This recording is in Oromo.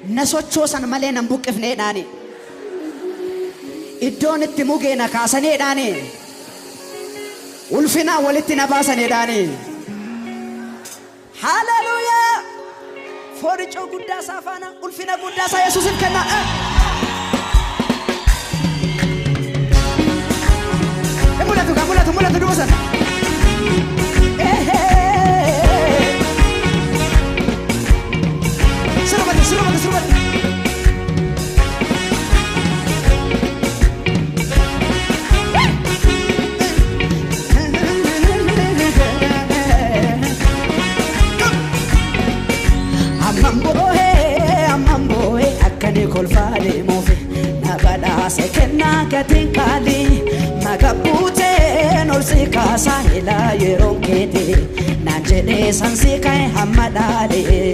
nasochoosan malee nan buqqifneedhaani iddoon itti mugeena kaasaneedhaani ulfinaa walitti na baasaneedhaani haleluuyaa fooricoo guddaa isaa faana ulfina guddaa isaa Yesuusiif kenna mulatu duusan Surabati Amamboe akkani kolfaale moofe nabada sekenna gatin kali magabute norsi kasa ila yeron kete nanjene sansi kai hamadale